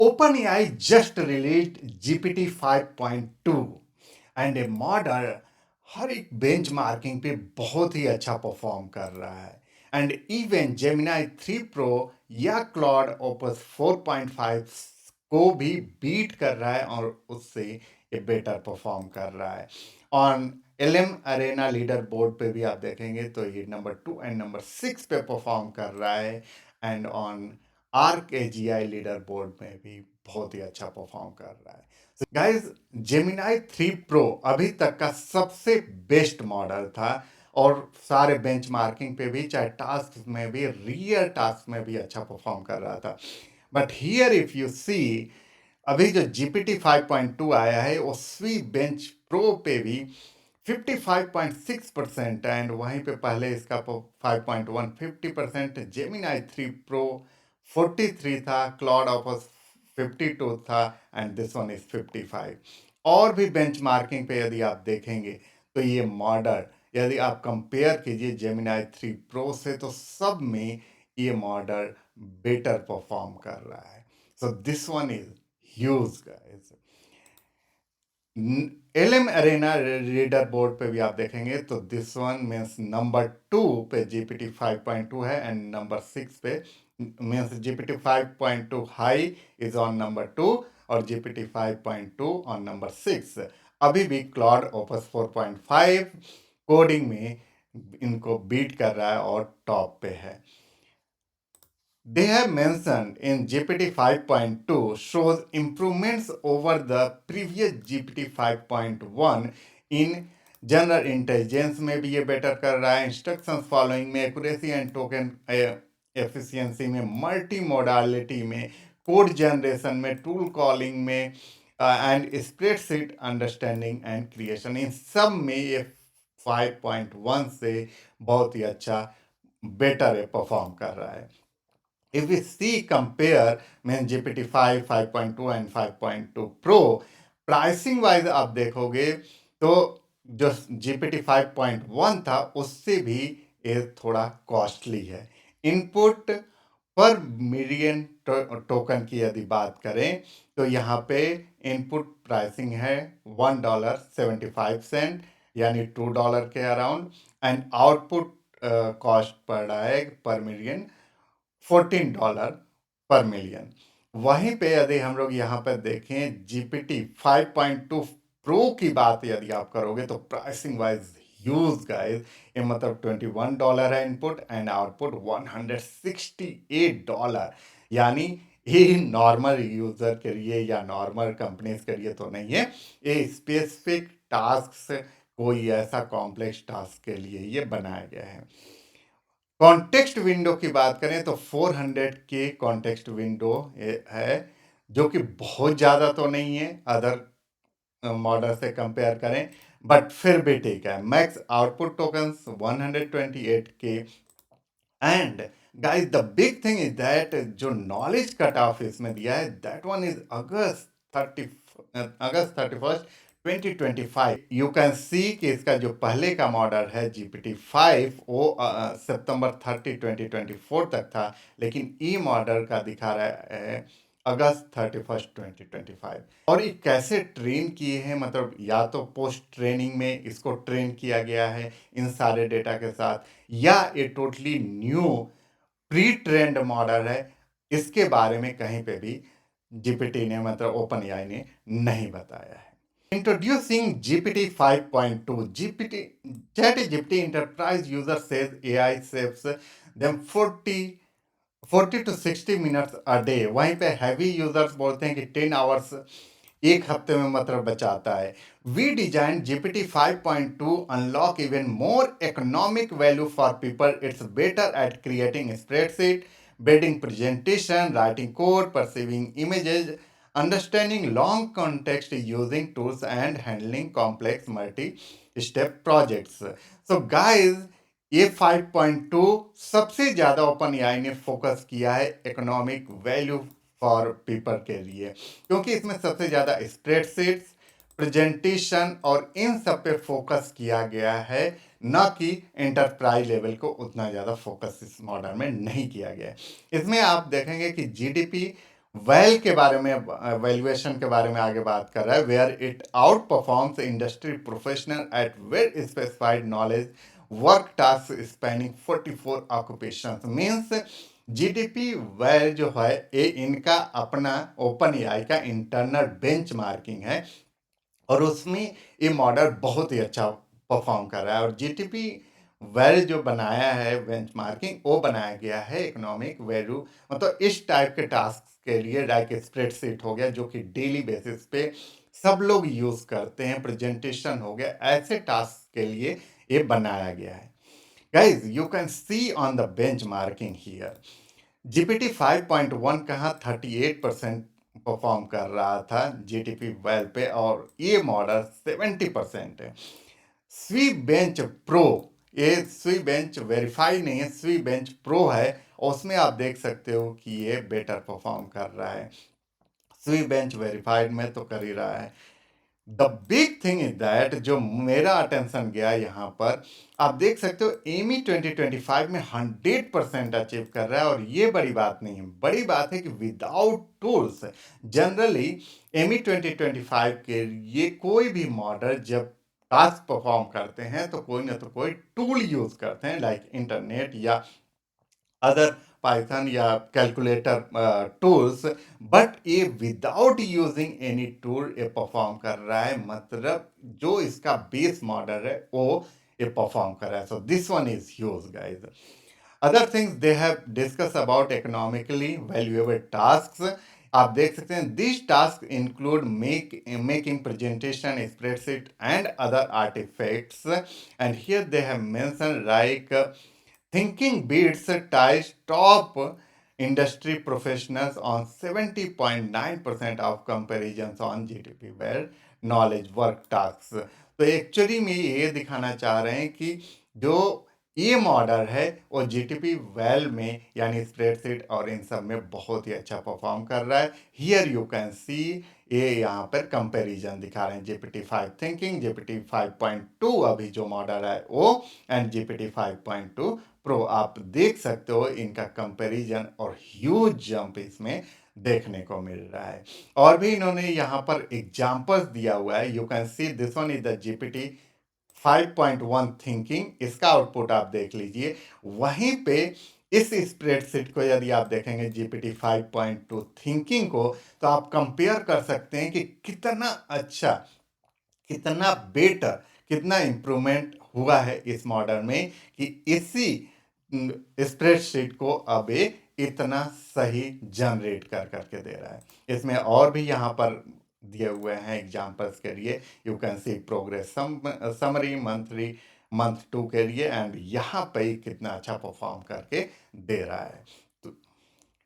OpenAI just released GPT 5.2 and a model हर एक benchmarking पे बहुत ही अच्छा परफॉर्म कर रहा है एंड इवन जेमिनाई 3 प्रो या क्लॉड ओपस 4.5 को भी बीट कर रहा है और उससे ये बेटर परफॉर्म कर रहा है। On LM Arena leader board पे भी आप देखेंगे तो ये नंबर 2 एंड नंबर 6 पे परफॉर्म कर रहा है and on arc AGI leader board में भी बहुत ही अच्छा परफॉर्म कर रहा है। गाइस, जेमिनाई 3 प्रो अभी तक का सबसे बेस्ट मॉडल था और सारे बेंचमार्किंग पे भी, चाहे टास्क में भी, रियल टास्क में भी अच्छा परफॉर्म कर रहा था। But here if you see, अभी जो जीपीटी 5.2 आया है उसी बेंच प्रो पे भी 55.6% एंड वहीं पे पहले इसका 5.1 50%, जेमिनाई 3 प्रो 43 था, क्लॉड ऑपस 52 था एंड दिस वन इज 55। और भी बेंचमार्किंग पे यदि आप देखेंगे तो ये मॉडल यदि आप कंपेयर कीजिए जेमिनाई 3 प्रो से तो सब में ये मॉडल बेटर परफॉर्म कर रहा है। So this one is huge guys. LM Arena reader board पे भी आप देखेंगे तो दिस वन मीन्स नंबर 2 पे जीपीटी 5.2 है एंड नंबर 6 पे means GPT 5.2 high is on number 2 और जीपीटी 5.2 ऑन नंबर 6। अभी भी क्लॉड ओपस 4.5 कोडिंग में इनको बीट कर रहा है और टॉप पे है। They have mentioned in GPT 5.2 shows improvements over the previous GPT 5.1 in general intelligence में भी ये बेटर कर रहा है, इंस्ट्रक्शंस फॉलोइंग में, एक्यूरेसी एंड टोकन एफिशिएंसी में, मल्टी मोडालिटी में, कोड जनरेशन में, टूल कॉलिंग में and spreadsheet understanding and creation, इन सब में ये 5.1 से बहुत ही अच्छा बेटर परफॉर्म कर रहा है। If we see compare में GPT 5, 5.2 and 5.2 Pro, pricing wise आप देखोगे तो जो GPT 5.1 था उससे भी ये थोड़ा कॉस्टली है। इनपुट पर मिलियन टोकन की यदि बात करें तो यहाँ पे इनपुट प्राइसिंग है $1.75 यानी $2 के अराउंड एंड आउटपुट कॉस्ट पड़ रहा है पर मिलियन $14 पर मिलियन। वहीं पे यदि हम लोग यहाँ पर देखें जीपीटी 5.2 प्रो की बात यदि आप करोगे तो प्राइसिंग वाइज ह्यूज गाइस, ये मतलब $21 है इनपुट एंड आउटपुट $168, यानी ये नॉर्मल यूजर के लिए या नॉर्मल कंपनीज के लिए तो नहीं है, ये स्पेसिफिक टास्क, कोई ऐसा कॉम्प्लेक्स टास्क के लिए ये बनाया गया है। कॉन्टेक्स्ट विंडो की बात करें तो 400 के कॉन्टेक्स्ट विंडो है, जो कि बहुत ज़्यादा तो नहीं है अदर मॉडल से कंपेयर करें, बट फिर भी ठीक है। मैक्स आउटपुट टोकन्स 128 के and guys the big thing is that जो नॉलेज कट ऑफ इसमें दिया है that one is August 31st 2025। You can see कि इसका जो पहले का मॉडल है जीपीटी 5 वो सितंबर 30 2024 तक था, लेकिन ई मॉडल का दिखा रहा है अगस्त 31st 2025। और ये कैसे ट्रेन किए हैं, मतलब या तो पोस्ट ट्रेनिंग में इसको ट्रेन किया गया है इन सारे डेटा के साथ, या ये totally new pre trend model है, इसके बारे में कहीं पे भी जीपीटी ने, मतलब ओपन एआई ने नहीं बताया है। Introducing GPT 5.2, GPT chat GPT enterprise user says AI saves them 40 to 60 minutes a day. वहीं पे हैवी यूजर्स बोलते हैं कि 10 आवर्स एक हफ्ते में मतलब बचाता है। We design GPT 5.2 unlock even more economic value for people. It's better at creating spreadsheet, building presentation, writing code, perceiving images, understanding long context using tools and handling complex multi step projects. So guys, ये 5.2 सबसे ज्यादा open AI ने focus किया है economic value for people के लिए, क्योंकि इसमें सबसे ज़्यादा स्प्रेडशीट्स, प्रेजेंटेशन और इन सब पे फोकस किया गया है, न कि एंटरप्राइज लेवल को उतना ज़्यादा फोकस इस मॉडल में नहीं किया गया है। इसमें आप देखेंगे कि जीडीपी वैल के बारे में वैल्यूएशन के बारे में आगे बात कर रहा है, where it outperforms industry professional at well specified knowledge work task spanning 44 occupation. Means GDPval जो है ये इनका अपना ओपन एआई का इंटरनल बेंचमार्किंग है और उसमें ये मॉडल बहुत ही अच्छा परफॉर्म कर रहा है। और जीटीपी वैल्यू जो बनाया है बेंचमार्किंग वो बनाया गया है इकोनॉमिक वैल्यू, मतलब इस टाइप के टास्क के लिए, लाइक स्प्रेडशीट हो गया जो कि डेली बेसिस पे सब लोग यूज करते हैं, प्रेजेंटेशन हो गया, ऐसे टास्क के लिए ये बनाया गया है। Guys you can see on the benchmarking here GPT 5.1 कहाँ 38% परफॉर्म कर रहा था जीटीपी वेल पे, और ये मॉडल 70% है। स्वी बेंच प्रो, ये स्वी बेंच वेरीफाई नहीं है, स्वी बेंच प्रो है, और उसमें आप देख सकते हो कि ये बेटर परफॉर्म कर रहा है। स्वी बेंच वेरीफाइड में तो कर ही रहा है। The big thing is that, जो मेरा अटेंशन गया यहाँ पर, आप देख सकते हो एमी 2025 में 100% अचीव कर रहा है। और ये बड़ी बात नहीं है, बड़ी बात है कि विदाउट टूल्स, जनरली एमी 2025 के ये कोई भी मॉडल जब टास्क परफॉर्म करते हैं तो कोई ना तो कोई टूल यूज करते हैं, लाइक इंटरनेट या अदर पाइथन या कैलकुलेटर टूल्स, बट ये विदाउट यूजिंग एनी टूल ये परफॉर्म कर रहा है, मतलब जो इसका बेस मॉडल है वो ये परफॉर्म कर रहा है। So this one is huge guys. Other things they have discuss about economically valuable task. आप देख सकते हैं this task include making presentation, spreadsheet and other artifacts, and here they have mention like Thinking Beats ties top industry professionals on 70.9% of comparisons on GDP where knowledge work tasks। तो actually में ये दिखाना चाह रहे हैं कि जो ये मॉडल है वो जीटीपी वेल में यानी स्प्रेडशीट और इन सब में बहुत ही अच्छा परफॉर्म कर रहा है। हियर यू कैन सी ये यहाँ पर कंपैरिजन दिखा रहे हैं जीपीटी 5 थिंकिंग, जीपीटी 5.2 अभी जो मॉडल है वो, एंड जीपीटी 5.2 प्रो। आप देख सकते हो इनका कंपैरिजन और ह्यूज जंप इसमें देखने को मिल रहा है। और भी इन्होंने यहाँ पर एग्जांपल्स दिया हुआ है, you can see this one is the GPT 5.1 thinking, इसका आउटपुट आप देख लीजिए। वहीं पे इस स्प्रेडशीट को यदि आप देखेंगे जीपीटी 5.2 थिंकिंग को, तो आप कंपेयर कर सकते हैं कि कितना अच्छा, कितना बेटर, कितना इम्प्रूवमेंट हुआ है इस मॉडल में, कि इसी स्प्रेडशीट को अब ये इतना सही जनरेट कर करके दे रहा है। इसमें और भी यहाँ पर दिए हुए हैं एग्जांपल्स के लिए, you can see progress summary month 2 के लिए, एंड यहाँ पे ही कितना अच्छा परफॉर्म करके दे रहा है। तो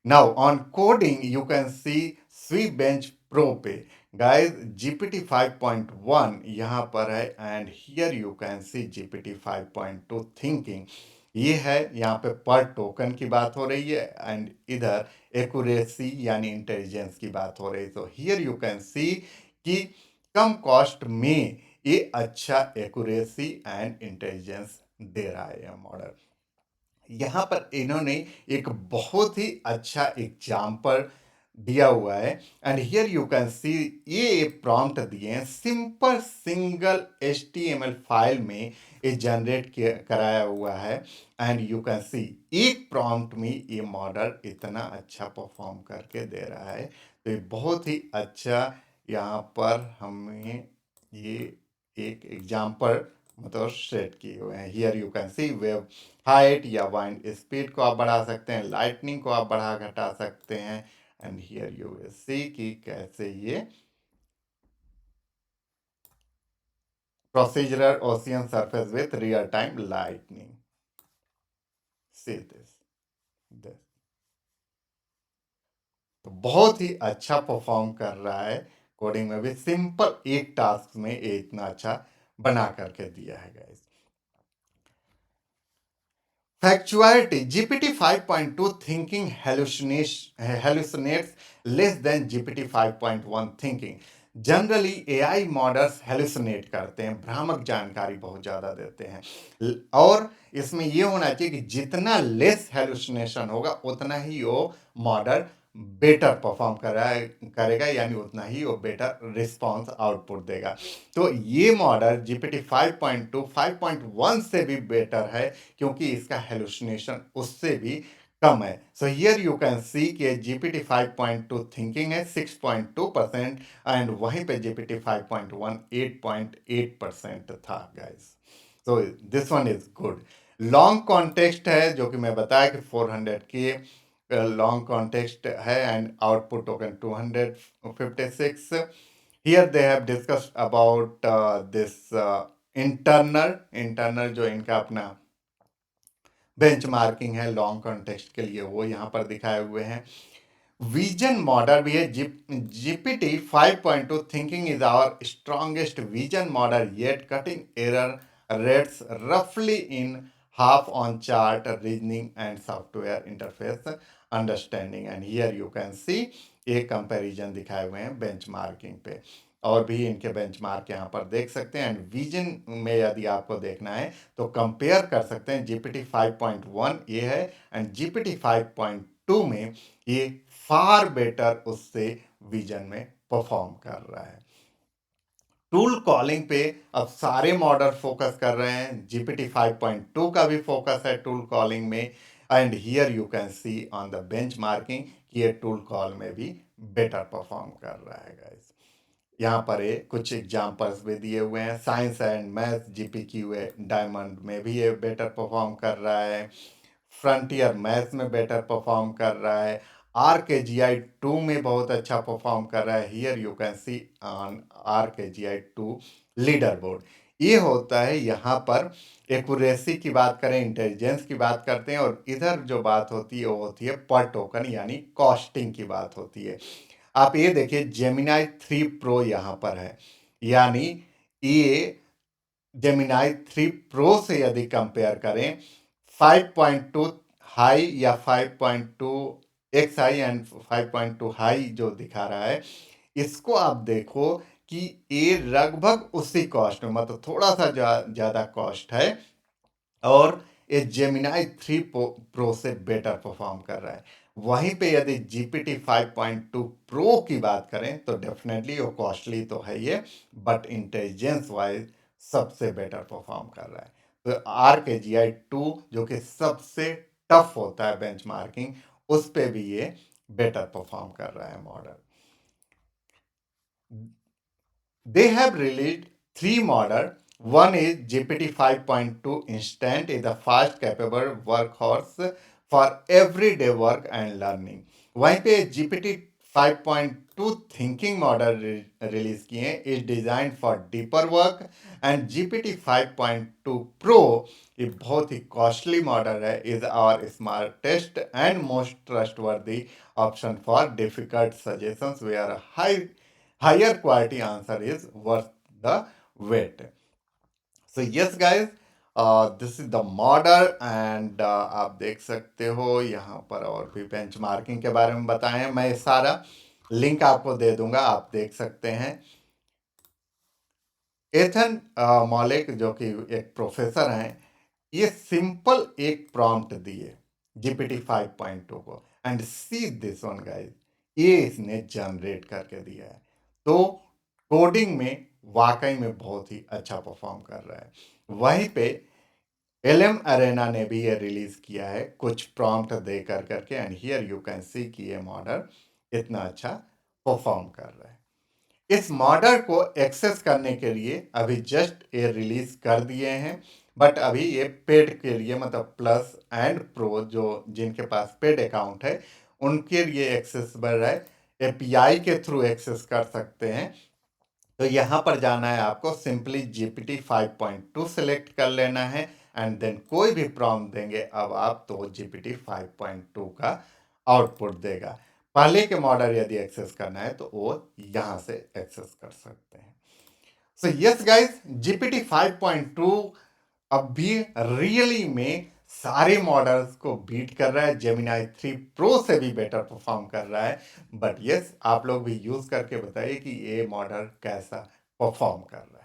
now on coding you can see स्वी बेंच प्रो पे गाइस जीपीटी 5.1 यहाँ पर है, and here you can see GPT 5.2 thinking. ये है, यहाँ पे पर टोकन की बात हो रही है, एंड इधर एक्यूरेसी यानी इंटेलिजेंस की बात हो रही है। तो हियर यू कैन सी कि कम कॉस्ट में ये अच्छा एक्यूरेसी एंड इंटेलिजेंस दे रहा है यह मॉडल। यहाँ पर इन्होंने एक बहुत ही अच्छा एग्जाम्पल दिया हुआ है, and here you can see ये प्रॉम्प्ट दिए हैं, सिंपल सिंगल HTML फाइल में ये जनरेट कराया हुआ है, एंड यू कैन सी एक प्रॉम्प्ट में ये मॉडल इतना अच्छा परफॉर्म करके दे रहा है। तो ये बहुत ही अच्छा यहाँ पर हमें ये एक एग्जाम्पल मतलब सेट किए हुए हैं। Here you can see wave height या वाइंड स्पीड को आप बढ़ा सकते हैं, लाइटनिंग को आप बढ़ा घटा सकते हैं, and here you will see कि कैसे ये procedural ocean surface with real time lightning, see this. तो बहुत ही अच्छा परफॉर्म कर रहा है, कोडिंग में भी सिंपल एक टास्क में ये इतना अच्छा बना करके दिया है guys. Factuality GPT 5.2 thinking hallucinates less than GPT 5.1 thinking। Generally AI models hallucinate करते हैं, भ्रामक जानकारी बहुत ज़्यादा देते हैं, और इसमें ये होना चाहिए कि जितना लेस हेलुसिनेशन होगा उतना ही वो मॉडल बेटर परफॉर्म करेगा, यानी उतना ही वो बेटर रिस्पॉन्स आउटपुट देगा। तो ये मॉडल GPT 5.2 5.1 से भी बेटर है, क्योंकि इसका हेलुसिनेशन उससे भी कम है। So here you can see कि GPT 5.2 थिंकिंग है 6.2% एंड वहीं पे GPT 5.1 8.8% था guys. So this one is good. Long context है, जो कि मैं बताया कि 400 के लॉन्ग कॉन्टेक्स्ट है, and output token 256। Here they have discussed about this internal जो इनका अपना बेंचमार्किंग है लॉन्ग कॉन्टेक्स्ट के लिए, वो यहाँ पर दिखाए हुए हैं। विजन मॉडल भी है। GPT 5.2 thinking is our strongest vision model yet, cutting error rates रफली in half on chart reasoning and software interface understanding, and here you can see एक कंपैरिजन दिखाए हुए हैं बेंचमार्किंग पे, और भी इनके बेंचमार्क यहाँ पर देख सकते हैं। एंड विजन में यदि आपको देखना है तो कंपेयर कर सकते हैं। GPT 5.1 ये है, एंड GPT 5.2 में ये फार बेटर उससे विजन में परफॉर्म कर रहा है। टूल कॉलिंग पे अब सारे मॉडल फोकस कर रहे हैं। GPT 5.2 का भी फोकस है टूल कॉलिंग में, and here you can see on the benchmarking कि ये टूल कॉल में भी बेटर परफॉर्म कर रहा है गाइस। यहाँ पर कुछ एग्जांपल्स भी दिए हुए हैं। Science and math GPQA diamond में भी ये बेटर परफॉर्म कर रहा है। फ्रंटियर मैथ्स में बेटर परफॉर्म कर रहा है। RKGI 2 में बहुत अच्छा परफॉर्म कर रहा है। Here you can see on RKGI 2 leader board. ये होता है यहाँ पर एक्यूरेसी की बात करें, इंटेलिजेंस की बात करते हैं, और इधर जो बात होती है वो होती है पर टोकन यानी कॉस्टिंग की बात होती है। आप ये देखिए जेमिनाई 3 प्रो यहाँ पर है, यानी ये जेमिनाई 3 प्रो से यदि कंपेयर करें 5.2 हाई या 5.2 एक्स हाई एंड 5.2 हाई जो दिखा रहा है, इसको आप देखो कि ये लगभग उसी कॉस्ट में, मतलब थोड़ा सा ज़्यादा कॉस्ट है, और ये जेमिनाई 3 प्रो से बेटर परफॉर्म कर रहा है। वहीं पे यदि GPT 5.2 प्रो की बात करें तो डेफिनेटली वो कॉस्टली तो है ये, बट इंटेलिजेंस वाइज सबसे बेटर परफॉर्म कर रहा है। तो RKGI 2 जो कि सबसे टफ होता है बेंचमार्किंग, उस पे भी ये बेटर परफॉर्म कर रहा है model. They have released three models. One is GPT 5.2 Instant, is a fast capable workhorse for everyday work and learning. वहीं पे GPT 5.2 थिंकिंग मॉडल रिलीज किए हैं, is design for deeper work. And GPT 5.2 pro ये बहुत ही costly model है, is our smartest and most trustworthy option for difficult suggestions where higher quality answer is worth the wait. So yes guys, this is the model, and आप देख सकते हो यहाँ पर और भी बेंचमार्किंग के बारे में बताए हैं। मैं सारा लिंक आपको दे दूंगा, आप देख सकते हैं। एथन मॉलिक जो कि एक प्रोफेसर हैं, ये सिंपल एक प्रॉम्प्ट दिए GPT 5.2 को, and see this one guys, ये इसने जनरेट करके दिया है। तो कोडिंग में वाकई में बहुत ही अच्छा परफॉर्म कर रहा है। वहीं पे LM अरेना ने भी ये रिलीज किया है कुछ प्रॉम्प्ट दे करके, and here you can see कि ये मॉडल इतना अच्छा परफॉर्म कर रहा है। इस मॉडल को एक्सेस करने के लिए अभी जस्ट ये रिलीज कर दिए हैं, बट अभी ये पेड के लिए, मतलब प्लस एंड प्रो जो जिनके पास पेड अकाउंट है उनके लिए एक्सेसिबल है। API के थ्रू एक्सेस कर सकते हैं। तो यहाँ पर जाना है आपको, सिंपली GPT 5.2 सेलेक्ट कर लेना है, एंड देन कोई भी प्रॉम्प्ट देंगे अब आप तो GPT 5.2 का आउटपुट देगा। पहले के मॉडल यदि एक्सेस करना है तो वो यहाँ से एक्सेस कर सकते हैं। सो यस गाइस, GPT 5.2 अब भी रियली में सारे मॉडल्स को बीट कर रहा है। जेमिनाई 3 प्रो से भी बेटर परफॉर्म कर रहा है। बट यस, आप लोग भी यूज करके बताइए कि ये मॉडल कैसा परफॉर्म कर रहा है।